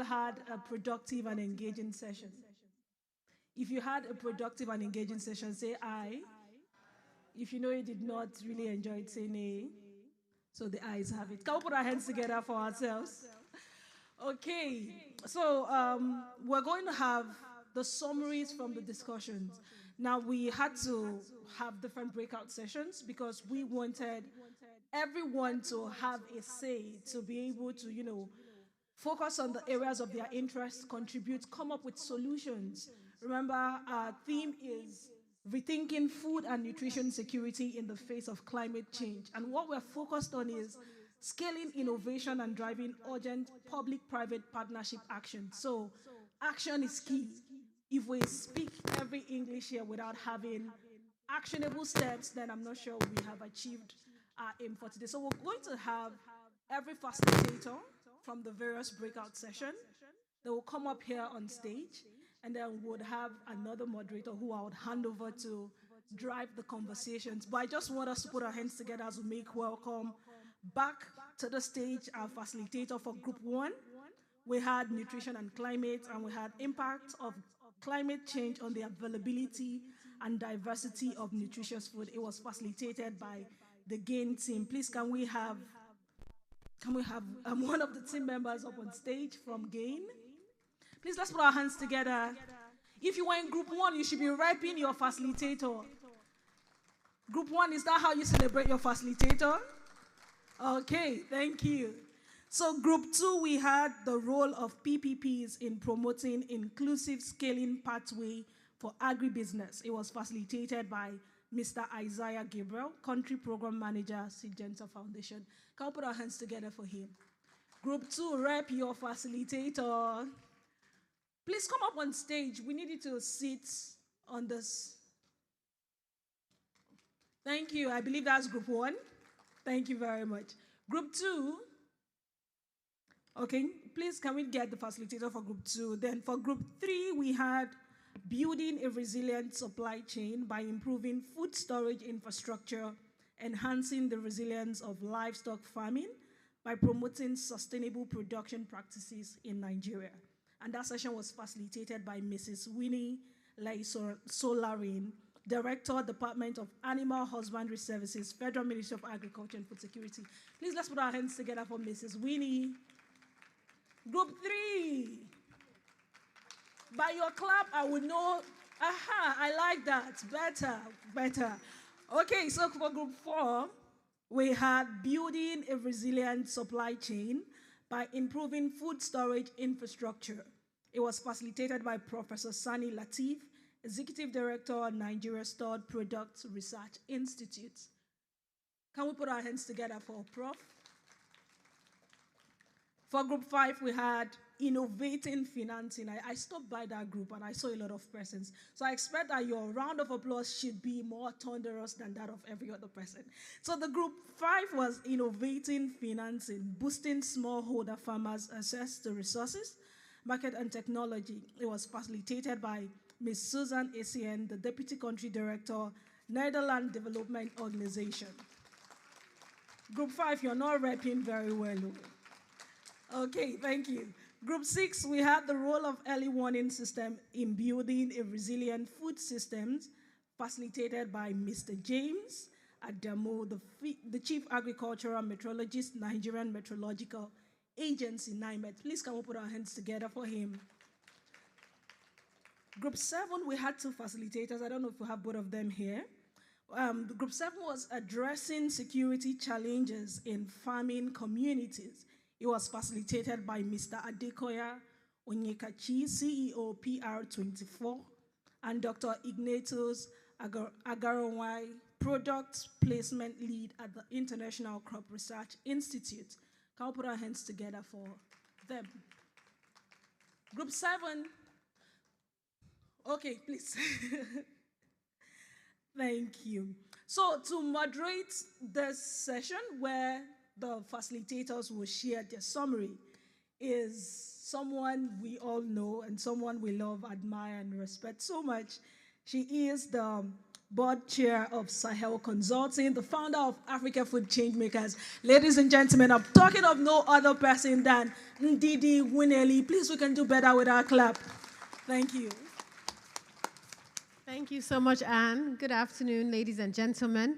had a productive and engaging session? If you had a productive and engaging session, say aye. If you know you did not really enjoy it, say nay. So the ayes have it. Can we put our hands together for ourselves? Okay, so we're going to have the summaries from the discussions. Now, we had to have different breakout sessions because we wanted everyone to have a say, to be able to, focus on the areas of their interest, contribute, come up with solutions. Remember, our theme is rethinking food and nutrition security in the face of climate change. And what we're focused on is scaling innovation and driving urgent public-private partnership action. So action is key. If we speak every English here without having actionable steps, then I'm not sure we have achieved our aim for today. So we're going to have every facilitator from the various breakout sessions. They will come up here on stage, and then we would have another moderator who I would hand over to drive the conversations. But I just want us to put our hands together as we make welcome back to the stage our facilitator for Group 1. We had nutrition and climate, and we had impact of climate change on the availability and diversity of nutritious food. It was facilitated by the GAIN team. Please, can we have one of the team members up on stage from GAIN? Please, let's put our hands together. If you were in Group 1, you should be repping your facilitator. Group 1, is that how you celebrate your facilitator? Okay, thank you. So Group 2, we had the role of PPPs in promoting inclusive scaling pathway for agribusiness. It was facilitated by Mr. Isaiah Gabriel, Country Program Manager, Syngenta Foundation. Can we put our hands together for him? Group 2, rep your facilitator. Please come up on stage. We need you to sit on this. Thank you. I believe that's Group 1. Thank you very much. Group 2. Okay, please can we get the facilitator for Group 2? Then for Group 3, we had building a resilient supply chain by improving food storage infrastructure, enhancing the resilience of livestock farming by promoting sustainable production practices in Nigeria. And that session was facilitated by Mrs. Winnie Solarin, Director, Department of Animal Husbandry Services, Federal Ministry of Agriculture and Food Security. Please let's put our hands together for Mrs. Winnie. Group 3. By your clap, I would know. Aha, I like that. Better. Okay, so for Group 4, we had building a resilient supply chain by improving food storage infrastructure. It was facilitated by Professor Sani Latif, Executive Director, Nigeria Stored Products Research Institute. Can we put our hands together for Prof? For Group 5, we had innovating financing. I stopped by that group and I saw a lot of persons. So I expect that your round of applause should be more thunderous than that of every other person. So the Group 5 was innovating financing, boosting smallholder farmers' access to resources, market and technology. It was facilitated by Ms. Susan Essien, the Deputy Country Director, Netherlands Development Organization. Group 5, you're not repping very well. Okay, thank you. Group 6, we had the role of early warning system in building a resilient food systems, facilitated by Mr. James Adamu, the Chief Agricultural Meteorologist, Nigerian Meteorological Agency, NIMET. Please can we put our hands together for him? Group 7, we had 2 facilitators. I don't know if we have both of them here. Group 7 was addressing security challenges in farming communities. It was facilitated by Mr. Adekoya Onyekachi, CEO PR24, and Dr. Ignatius Agaronwai, Product Placement Lead at the International Crop Research Institute. Can we put our hands together for them? Group 7. Okay, please. Thank you. So to moderate this session where the facilitators will share their summary is someone we all know and someone we love, admire, and respect so much, She is the board chair of Sahel Consulting, the founder of Africa Food Changemakers. Ladies and gentlemen, I'm talking of no other person than Ndidi Wineli. Please, we can do better with our clap. Thank you. Thank you so much, Anne. Good afternoon, ladies and gentlemen.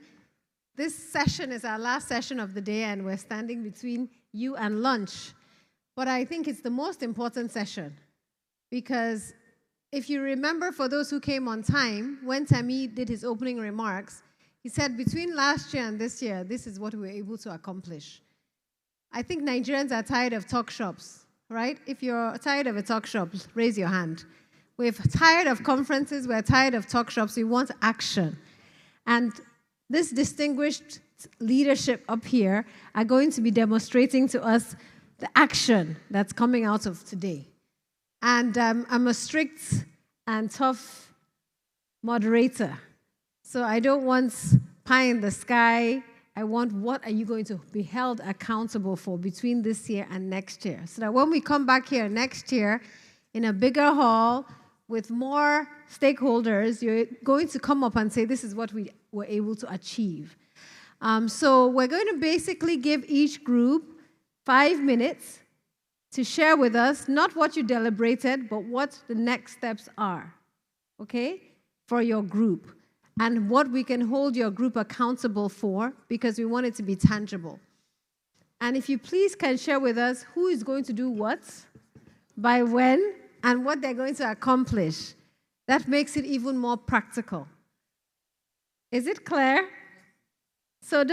This session is our last session of the day, and we're standing between you and lunch. But I think it's the most important session because if you remember, for those who came on time, when Tami did his opening remarks, he said between last year and this year, this is what we were able to accomplish. I think Nigerians are tired of talk shops, right? If you're tired of a talk shop, raise your hand. We're tired of conferences, we're tired of talk shops, we want action. And this distinguished leadership up here are going to be demonstrating to us the action that's coming out of today. And I'm a strict and tough moderator. So I don't want pie in the sky. I want what are you going to be held accountable for between this year and next year. So that when we come back here next year in a bigger hall, with more stakeholders, you're going to come up and say, this is what we were able to achieve. So we're going to basically give each group 5 minutes to share with us, not what you deliberated, but what the next steps are, okay, for your group, and what we can hold your group accountable for, because we want it to be tangible. And if you please can share with us who is going to do what, by when, and what they're going to accomplish. That makes it even more practical. Is it clear? So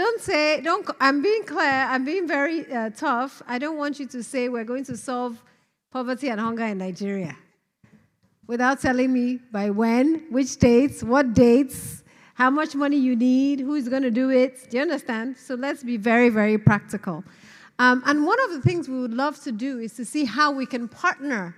I'm being clear, I'm being very tough. I don't want you to say we're going to solve poverty and hunger in Nigeria without telling me by when, which dates, what dates, how much money you need, who's going to do it. Do you understand? So let's be very, very practical. And one of the things we would love to do is to see how we can partner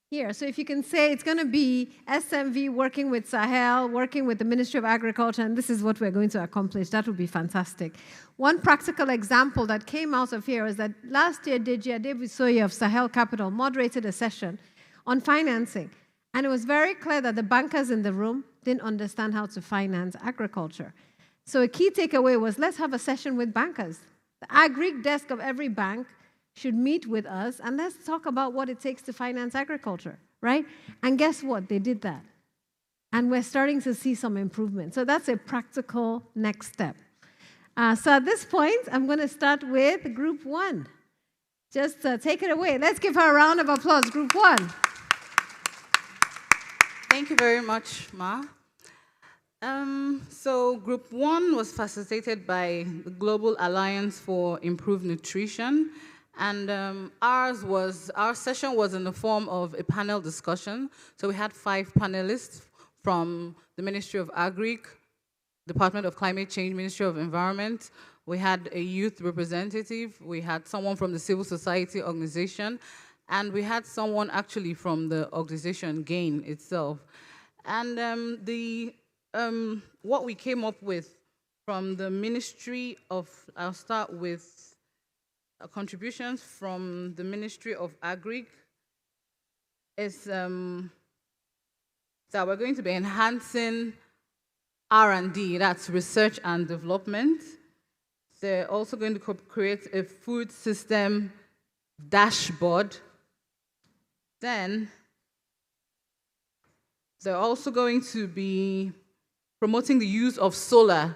here. So if you can say it's going to be SMV working with Sahel, working with the Ministry of Agriculture, and this is what we're going to accomplish, that would be fantastic. One practical example that came out of here is that last year, Deji Adebisoye of Sahel Capital moderated a session on financing. And it was very clear that the bankers in the room didn't understand how to finance agriculture. So a key takeaway was, let's have a session with bankers. The agri desk of every bank should meet with us, and let's talk about what it takes to finance agriculture, right? And guess what? They did that. And we're starting to see some improvement. So that's a practical next step. So at this point, I'm going to start with Group 1. Just take it away. Let's give her a round of applause, Group 1. Thank you very much, Ma. So Group 1 was facilitated by the Global Alliance for Improved Nutrition. And our session was in the form of a panel discussion. So we had 5 panelists from the Ministry of Agri, Department of Climate Change, Ministry of Environment. We had a youth representative. We had someone from the civil society organization. And we had someone actually from the organization GAIN itself. And what we came up with from the Ministry of, I'll start with contributions from the Ministry of Agri is that we're going to be enhancing R&D, that's research and development. They're also going to create a food system dashboard. Then they're also going to be promoting the use of solar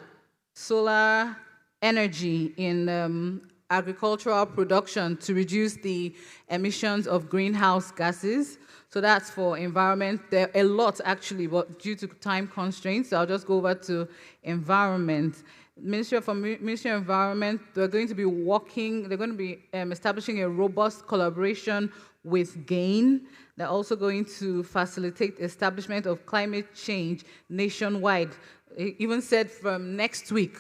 energy in agricultural production to reduce the emissions of greenhouse gases. So that's for environment. There are a lot actually, but due to time constraints, so I'll just go over to environment. Ministry of Environment, they're going to be establishing a robust collaboration with GAIN. They're also going to facilitate the establishment of climate change nationwide. It even said from next week,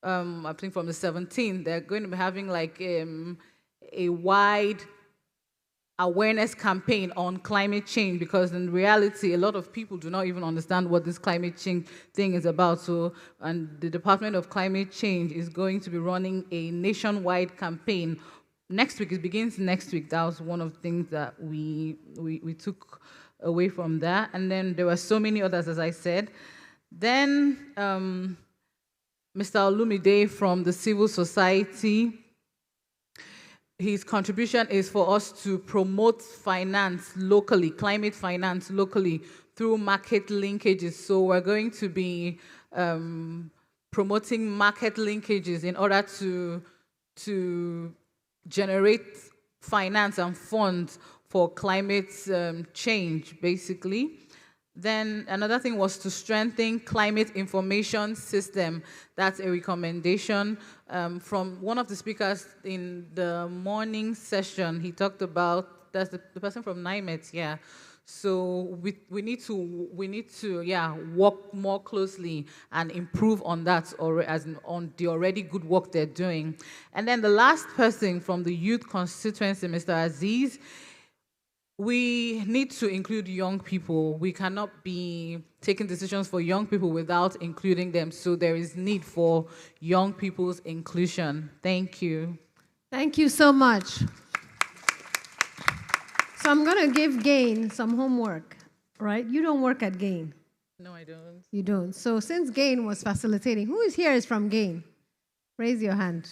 I think from the 17th, they're going to be having like a wide awareness campaign on climate change, because in reality, a lot of people do not even understand what this climate change thing is about. So, and the Department of Climate Change is going to be running a nationwide campaign next week. It begins next week. That was one of the things that we took away from that. And then there were so many others, as I said. Then Mr. Olumide from the civil society, his contribution is for us to promote finance locally, climate finance locally through market linkages. So we're going to be promoting market linkages in order to generate finance and funds for climate change, basically. Then another thing was to strengthen climate information system. That's a recommendation from one of the speakers in the morning session. He talked about, that's the person from NIMET, yeah. So we need to work more closely and improve on that, or on the already good work they're doing. And then the last person from the youth constituency, Mr. Aziz, we need to include young people. We cannot be taking decisions for young people without including them. So there is need for young people's inclusion. Thank you. Thank you so much. So I'm going to give Gain some homework, right? You don't work at Gain. No, I don't. You don't. So since Gain was facilitating, who is here is from Gain? Raise your hand.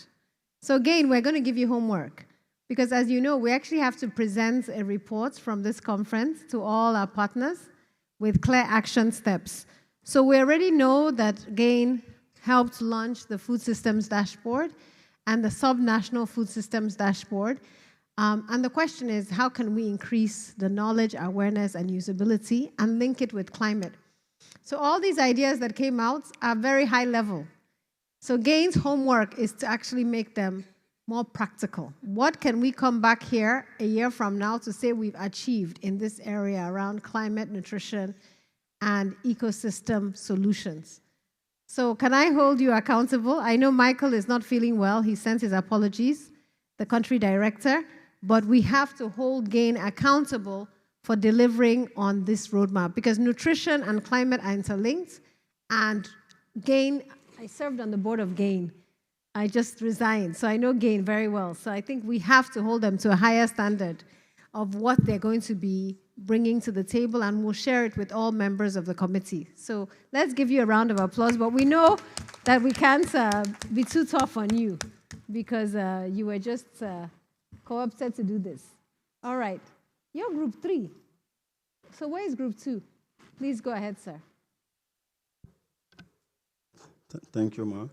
So Gain, we're going to give you homework. Because as you know, we actually have to present a report from this conference to all our partners with clear action steps. So we already know that GAIN helped launch the Food Systems Dashboard and the Subnational Food Systems Dashboard. And the question is, how can we increase the knowledge, awareness, and usability and link it with climate? So all these ideas that came out are very high level. So GAIN's homework is to actually make them more practical. What can we come back here a year from now to say we've achieved in this area around climate, nutrition, and ecosystem solutions? So can I hold you accountable? I know Michael is not feeling well. He sent his apologies, the country director, but we have to hold GAIN accountable for delivering on this roadmap because nutrition and climate are interlinked, and GAIN, I served on the board of GAIN. I just resigned, so I know GAIN very well. So I think we have to hold them to a higher standard of what they're going to be bringing to the table, and we'll share it with all members of the committee. So let's give you a round of applause, but we know that we can't be too tough on you because you were just co-opted to do this. All right, you're group 3. So where is group 2? Please go ahead, sir. Thank you, Ma.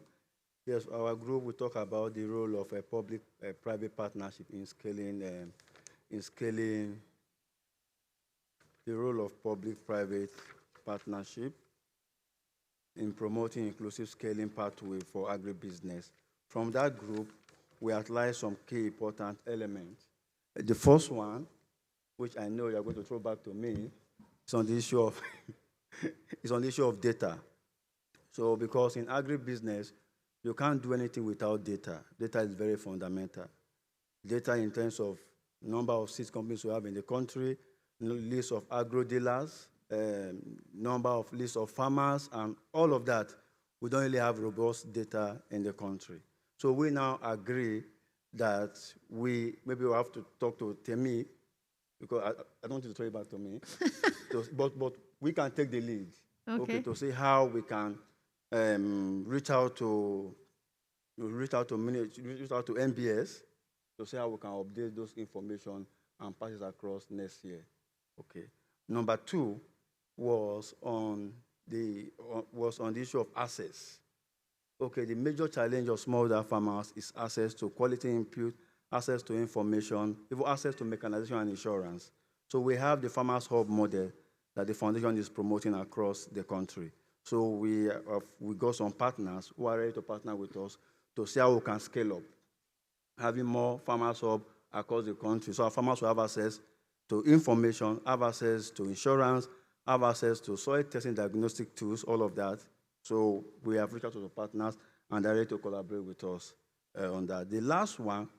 Yes, our group will talk about the role of a public-private partnership in scaling the role of public-private partnership in promoting inclusive scaling pathway for agribusiness. From that group, we outline some key important elements. The first one, which I know you're going to throw back to me, is on the issue of is on the issue of data. So, because in agribusiness, you can't do anything without data. Data is very fundamental. Data in terms of number of seed companies we have in the country, list of agro dealers, number of list of farmers, and all of that. We don't really have robust data in the country. So we now agree that maybe we'll have to talk to Temi, because I don't want you to throw it back to me, but we can take the lead, okay, to see how we can reach out to NBS to see how we can update those information and pass it across next year. Okay. Number 2 was on the issue of access. Okay, the major challenge of smallholder farmers is access to quality input, access to information, even access to mechanization and insurance. So we have the Farmers Hub model that the foundation is promoting across the country. So we got some partners who are ready to partner with us to see how we can scale up, having more Farmers Hub across the country. So our farmers will have access to information, have access to insurance, have access to soil testing diagnostic tools, all of that. So we have reached out to the partners, and they're ready to collaborate with us on that. The last one,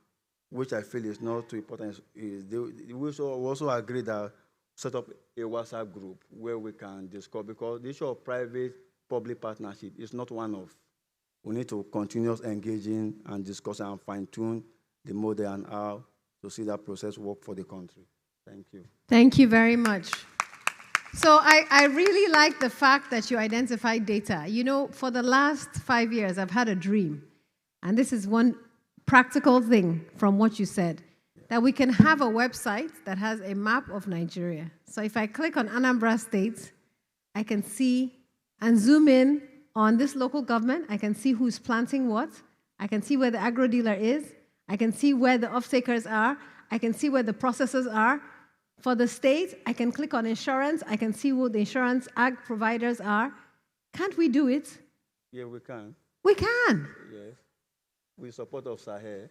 which I feel is not too important, is we also agree that set up a WhatsApp group where we can discuss, because the issue of private-public partnership is not one of. We need to continue engaging and discussing and fine-tune the model and how to see that process work for the country. Thank you. Thank you very much. So I really like the fact that you identified data. You know, for the last 5 years, I've had a dream. And this is one practical thing from what you said, that we can have a website that has a map of Nigeria. So if I click on Anambra State, I can see and zoom in on this local government. I can see who's planting what. I can see where the agro dealer is. I can see where the off-takers are. I can see where the processors are. For the state, I can click on insurance. I can see who the insurance ag providers are. Can't we do it? Yeah, we can. We can. Yes. With support of Sahel.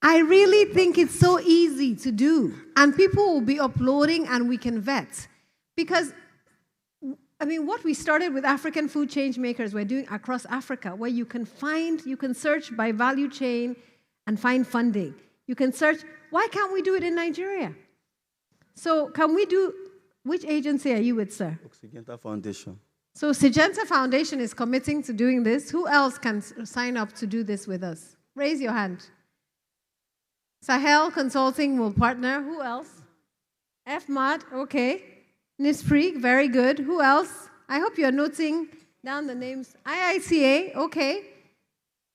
I really think it's so easy to do. And people will be uploading and we can vet. Because, I mean, what we started with African Food Changemakers, we're doing across Africa, where you can search by value chain and find funding. You can search, why can't we do it in Nigeria? So can we do, which agency are you with, sir? Syngenta Foundation. So Syngenta Foundation is committing to doing this. Who else can sign up to do this with us? Raise your hand. Sahel Consulting will partner. Who else? FMAD, okay. NISPRI, very good. Who else? I hope you're noting down the names. IITA, okay.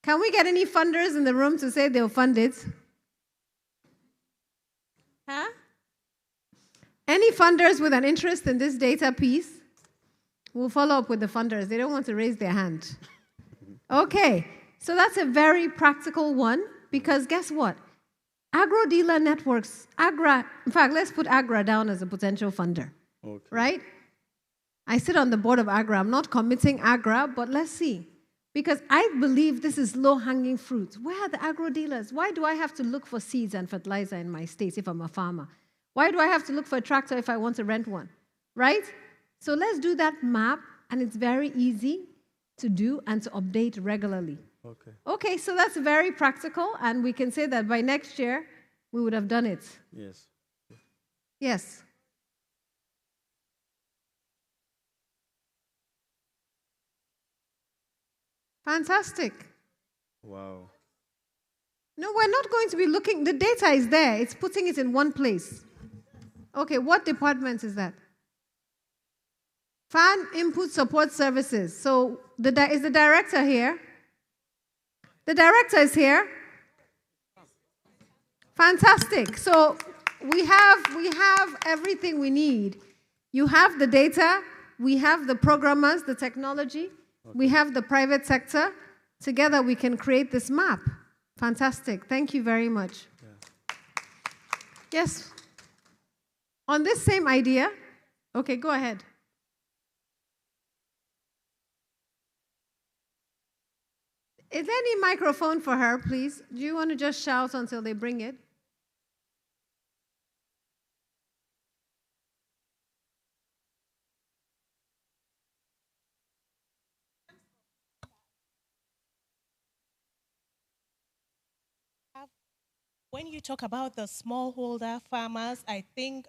Can we get any funders in the room to say they'll fund it? Huh? Any funders with an interest in this data piece? We'll follow up with the funders. They don't want to raise their hand. Okay, so that's a very practical one, because guess what? Agro-dealer networks, AGRA, in fact, let's put AGRA down as a potential funder, okay. Right? I sit on the board of AGRA. I'm not committing AGRA, but let's see. Because I believe this is low-hanging fruit. Where are the agro-dealers? Why do I have to look for seeds and fertilizer in my state if I'm a farmer? Why do I have to look for a tractor if I want to rent one? Right? So let's do that map, and it's very easy to do and to update regularly. Okay. Okay, so that's very practical, and we can say that by next year, we would have done it. Yes. Yes. Fantastic. Wow. No, we're not going to be looking. The data is there. It's putting it in one place. Okay, what department is that? Farm Input Support Services. So is the director here? The director is here. Fantastic. So we have everything we need. You have the data. We have the programmers, the technology. Okay. We have the private sector. Together we can create this map. Fantastic. Thank you very much. Yeah. Yes. On this same idea. Okay, go ahead. Is there any microphone for her, please? Do you want to just shout until they bring it? When you talk about the smallholder farmers, I think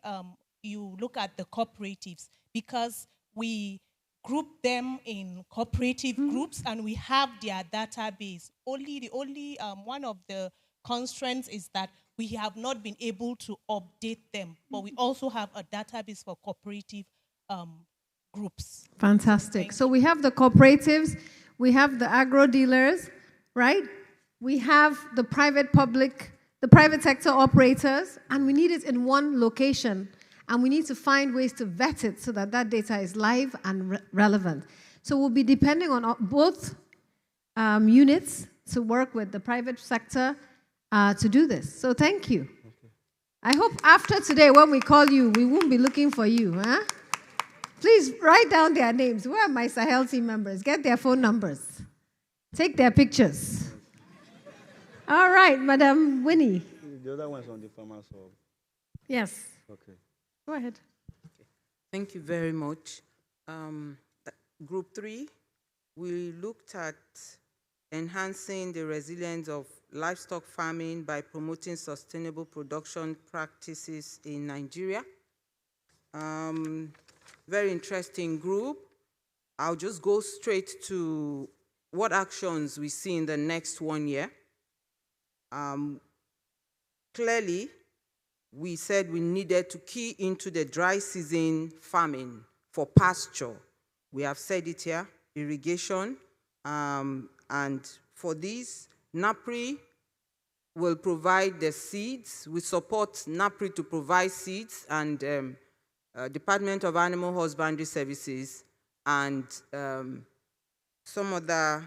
you look at the cooperatives, because we group them in cooperative groups and we have their database. The only one of the constraints is that we have not been able to update them, but we also have a database for cooperative groups. Fantastic. So we have the cooperatives, we have the agro dealers, right? We have the private sector operators, and we need it in one location. And we need to find ways to vet it so that that data is live and relevant. So we'll be depending on both units to work with the private sector to do this. So thank you. Okay. I hope after today, when we call you, we won't be looking for you. Huh? Please write down their names. Where are my Sahel team members? Get their phone numbers. Take their pictures. All right, Madam Winnie. The other one's on the farmer's hub. Yes. Okay. Go ahead. Okay. Thank you very much. Group 3, we looked at enhancing the resilience of livestock farming by promoting sustainable production practices in Nigeria. Very interesting group. I'll just go straight to what actions we see in the next 1 year. clearly, we said we needed to key into the dry season farming for pasture. We have said it here, irrigation, and for this, NAPRI will provide the seeds. We support NAPRI to provide seeds, and Department of Animal Husbandry Services and some other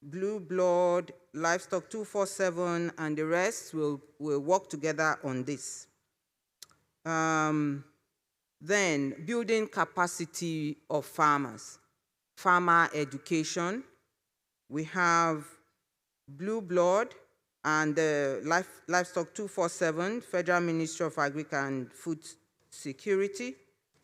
Blue Blood, Livestock 247, and the rest will work together on this. Then, building capacity of farmers, farmer education. We have Blue Blood and the Livestock 247, Federal Ministry of Agriculture and Food Security,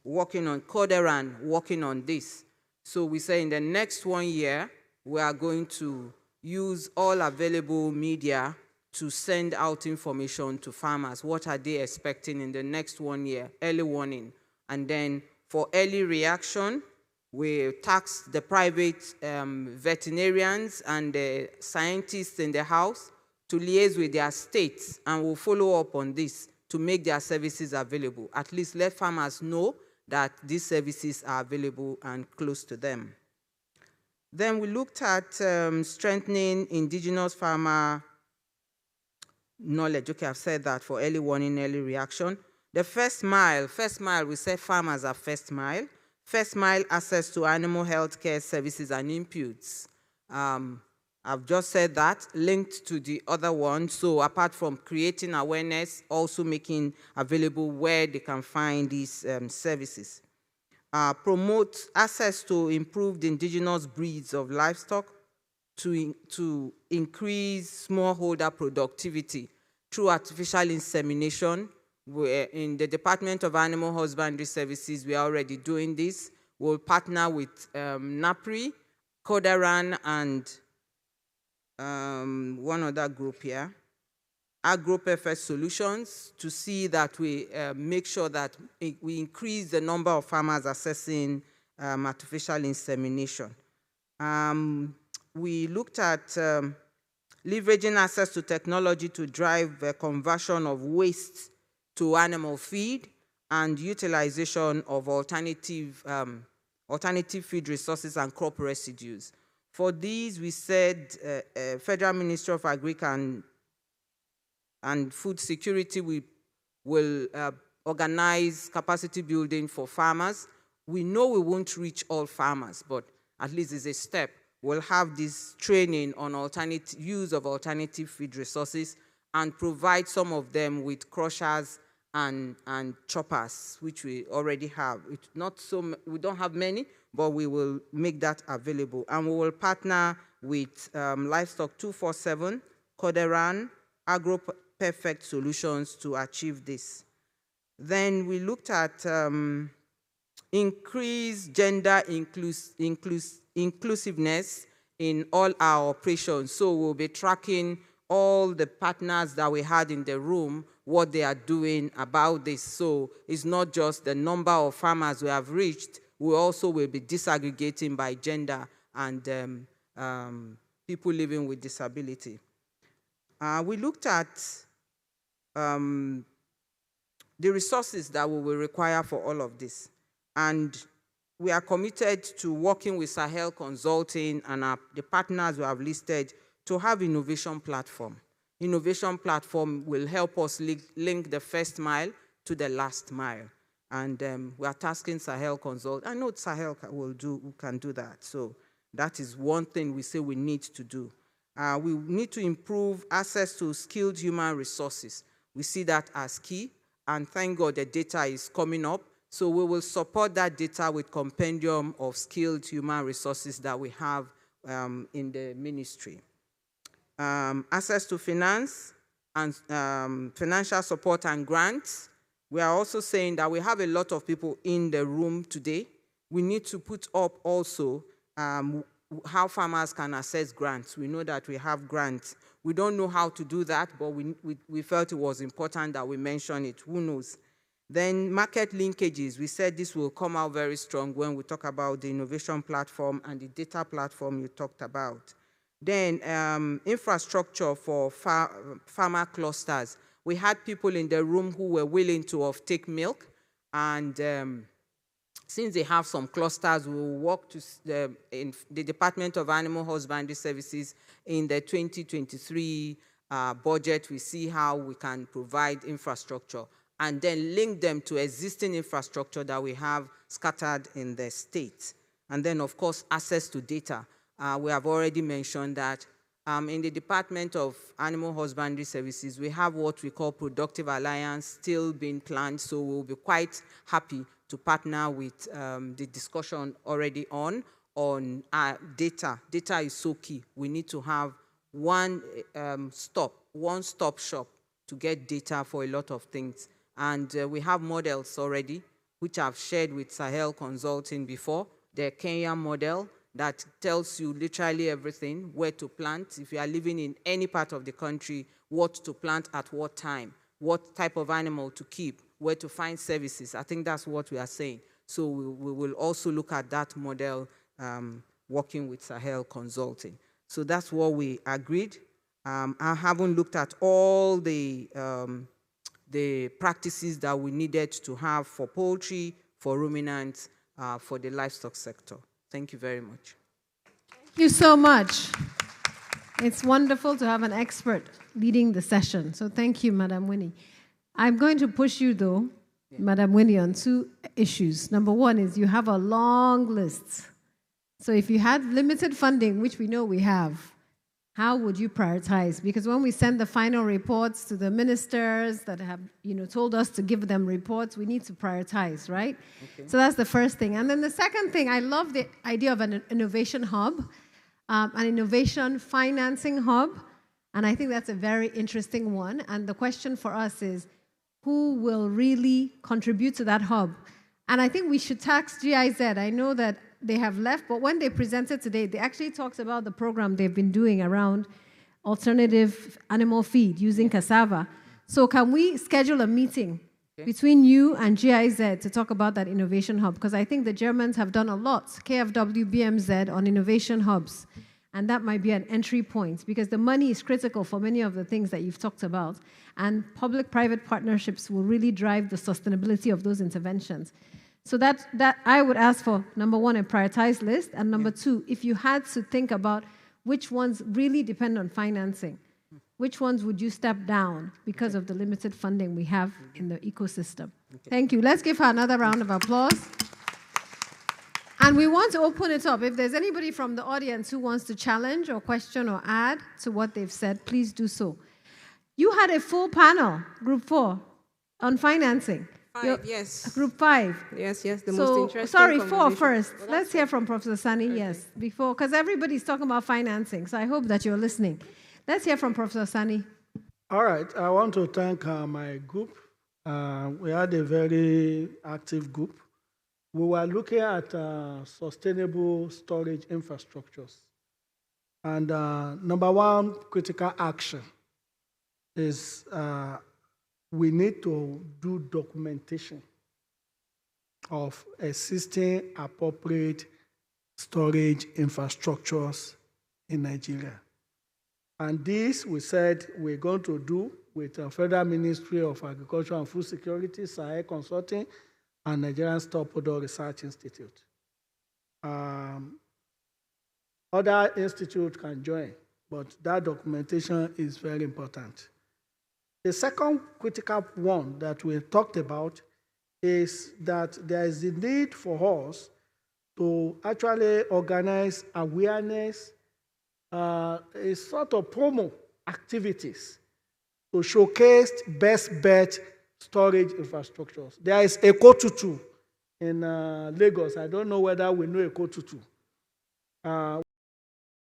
working on Coderan, working on this. So we say in the next 1 year, we are going to use all available media to send out information to farmers. What are they expecting in the next 1 year? Early warning. And then for early reaction, we tax the private veterinarians and the scientists in the house to liaise with their states, and we'll follow up on this to make their services available. At least let farmers know that these services are available and close to them. Then we looked at strengthening indigenous farmer knowledge. Okay, I've said that for early warning, early reaction. The first mile, we said farmers are first mile. First mile access to animal health care services and inputs. I've just said that, linked to the other one. So apart from creating awareness, also making available where they can find these services. Promote access to improved indigenous breeds of livestock to increase smallholder productivity through artificial insemination. In the Department of Animal Husbandry Services, we are already doing this. We'll partner with NAPRI, Coderan, and one other group here, Agro-Perfect Solutions, to see that we make sure that we increase the number of farmers accessing artificial insemination. We looked at leveraging access to technology to drive the conversion of waste to animal feed and utilization of alternative feed resources and crop residues. For these, we said Federal Ministry of Agriculture and Food Security will organize capacity building for farmers. We know we won't reach all farmers, but at least it's a step. We'll have this training on use of alternative feed resources and provide some of them with crushers and choppers, which we already have. We don't have many, but we will make that available. And we will partner with Livestock 247, Coderan, Agro-Perfect Solutions to achieve this. Then we looked at increased gender inclusiveness in all our operations. So we'll be tracking all the partners that we had in the room, what they are doing about this. So it's not just the number of farmers we have reached, we also will be disaggregating by gender and people living with disability. We looked at the resources that we will require for all of this. And we are committed to working with Sahel Consulting and the partners we have listed to have innovation platform. Innovation platform will help us link the first mile to the last mile. And we are tasking Sahel Consult. I know Sahel can do that. So that is one thing we say we need to do. We need to improve access to skilled human resources. We see that as key. And thank God the data is coming up. So we will support that data with compendium of skilled human resources that we have in the ministry. Access to finance and financial support and grants. We are also saying that we have a lot of people in the room today. We need to put up also how farmers can access grants. We know that we have grants. We don't know how to do that, but we felt it was important that we mention it. Who knows? Then market linkages. We said this will come out very strong when we talk about the innovation platform and the data platform you talked about. Then infrastructure for farmer clusters. We had people in the room who were willing to take milk, and since they have some clusters, we will work in the Department of Animal Husbandry Services in the 2023 budget. We see how we can provide infrastructure and then link them to existing infrastructure that we have scattered in the state. And then, of course, access to data. We have already mentioned that in the Department of Animal Husbandry Services, we have what we call Productive Alliance still being planned, so we'll be quite happy to partner with the discussion already on data. Data is so key. We need to have one-stop shop to get data for a lot of things. And we have models already, which I've shared with Sahel Consulting before. The Kenya model that tells you literally everything, where to plant, if you are living in any part of the country, what to plant at what time, what type of animal to keep, where to find services. I think that's what we are saying. So we will also look at that model working with Sahel Consulting. So that's what we agreed. I haven't looked at all the practices that we needed to have for poultry, for ruminants, for the livestock sector. Thank you very much. Thank you so much. It's wonderful to have an expert leading the session. So thank you, Madam Winnie. I'm going to push you, though, Madam Winnie, on two issues. Number one is you have a long list. So if you had limited funding, which we know we have, how would you prioritize? Because when we send the final reports to the ministers that have, told us to give them reports, we need to prioritize, right? Okay. So that's the first thing. And then the second thing, I love the idea of an innovation hub, an innovation financing hub, and I think that's a very interesting one. And the question for us is, who will really contribute to that hub? And I think we should tax GIZ. I know that they have left, but when they presented today, they actually talked about the program they've been doing around alternative animal feed using cassava. So can we schedule a meeting between you and GIZ to talk about that innovation hub? Because I think the Germans have done a lot, KFW, BMZ, on innovation hubs. And that might be an entry point, because the money is critical for many of the things that you've talked about. And public-private partnerships will really drive the sustainability of those interventions. So that I would ask for, number one, a prioritized list, and number two, if you had to think about which ones really depend on financing, which ones would you step down because of the limited funding we have in the ecosystem? Okay. Thank you. Let's give her another round of applause. And we want to open it up. If there's anybody from the audience who wants to challenge or question or add to what they've said, please do so. You had a full panel, Group 4, on financing. Yes. Group 5. Yes, the most interesting. Sorry, 4 first. Let's hear from Professor Sani, okay. Yes, before, because everybody's talking about financing, so I hope that you're listening. Let's hear from Professor Sani. All right, I want to thank my group. We had a very active group. We were looking at sustainable storage infrastructures. And number one critical action is we need to do documentation of existing appropriate storage infrastructures in Nigeria. And this, we said, we're going to do with the Federal Ministry of Agriculture and Food Security, Sahel Consulting, and Nigerian Stockholder Research Institute. Other institutes can join, but that documentation is very important. The second critical one that we talked about is that there is a need for us to actually organize awareness, a sort of promo activities to showcase best bet storage infrastructures. There is Ekotutu in Lagos. I don't know whether we know Ekotutu.